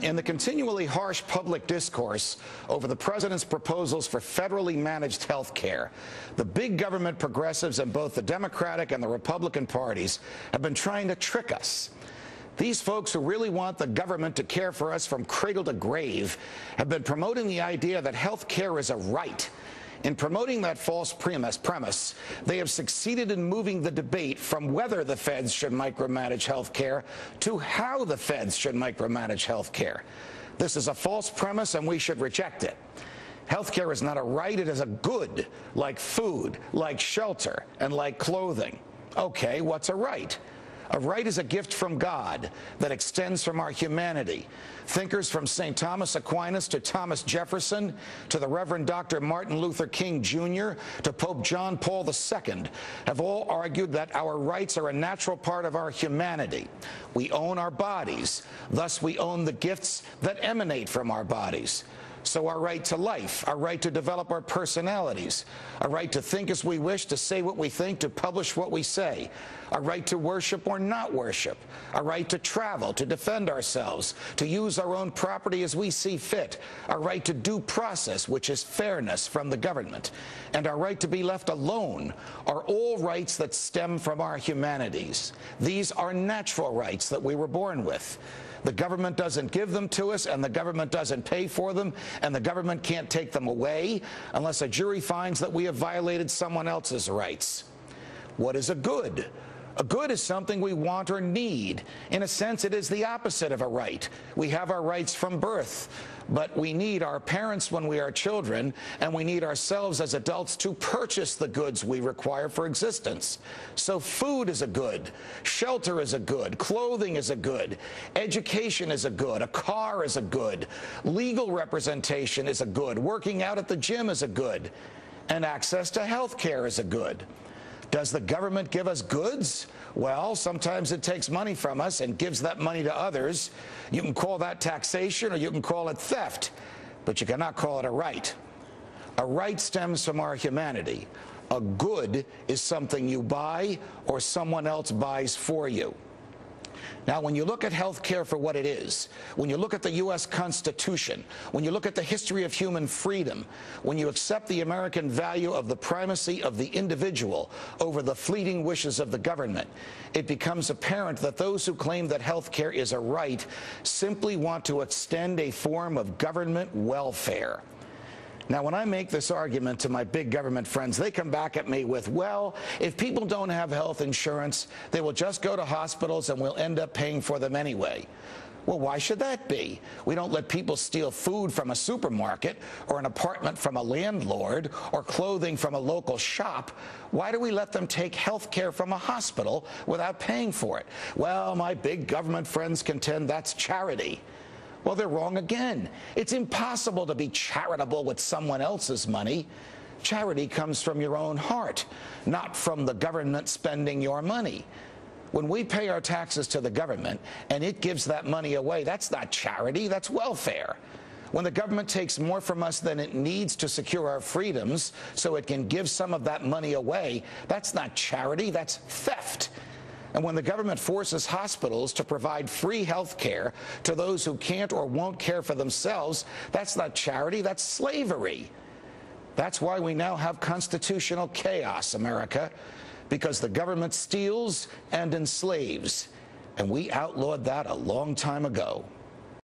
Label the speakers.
Speaker 1: In the continually harsh public discourse over the president's proposals for federally managed health care, the big government progressives in both the Democratic and the Republican parties have been trying to trick us. These folks who really want the government to care for us from cradle to grave have been promoting the idea that health care is a right. In promoting that false premise, they have succeeded in moving the debate from whether the feds should micromanage health care to how the feds should micromanage health care. This is a false premise, and we should reject it. Health care is not a right, it is a good, like food, like shelter, and like clothing. Okay, what's a right? A right is a gift from God that extends from our humanity. Thinkers from St. Thomas Aquinas to Thomas Jefferson to the Reverend Dr. Martin Luther King Jr. to Pope John Paul II have all argued that our rights are a natural part of our humanity. We own our bodies, thus we own the gifts that emanate from our bodies. So our right to life, our right to develop our personalities, our right to think as we wish, to say what we think, to publish what we say, our right to worship or not worship, our right to travel, to defend ourselves, to use our own property as we see fit, our right to due process, which is fairness from the government, and our right to be left alone are all rights that stem from our humanities. These are natural rights that we were born with. The government doesn't give them to us, and the government doesn't pay for them, and the government can't take them away unless a jury finds that we have violated someone else's rights. What is a good? A good is something we want or need. In a sense, it is the opposite of a right. We have our rights from birth, but we need our parents when we are children, and we need ourselves as adults to purchase the goods we require for existence. So food is a good, shelter is a good, clothing is a good, education is a good, a car is a good, legal representation is a good, working out at the gym is a good, and access to health care is a good. Does the government give us goods? Well, sometimes it takes money from us and gives that money to others. You can call that taxation or you can call it theft, but you cannot call it a right. A right stems from our humanity. A good is something you buy or someone else buys for you. Now, when you look at health care for what it is, when you look at the U.S. Constitution, when you look at the history of human freedom, when you accept the American value of the primacy of the individual over the fleeting wishes of the government, it becomes apparent that those who claim that health care is a right simply want to extend a form of government welfare. Now, when I make this argument to my big government friends, they come back at me with, well, if people don't have health insurance, they will just go to hospitals and we'll end up paying for them anyway. Well, why should that be? We don't let people steal food from a supermarket or an apartment from a landlord or clothing from a local shop. Why do we let them take health care from a hospital without paying for it? Well, my big government friends contend that's charity. Well, they're wrong again. It's impossible to be charitable with someone else's money. Charity comes from your own heart, not from the government spending your money. When we pay our taxes to the government and it gives that money away, that's not charity, that's welfare. When the government takes more from us than it needs to secure our freedoms so it can give some of that money away, that's not charity, that's theft. And when the government forces hospitals to provide free health care to those who can't or won't care for themselves, that's not charity, that's slavery. That's why we now have constitutional chaos, America, because the government steals and enslaves, and we outlawed that a long time ago.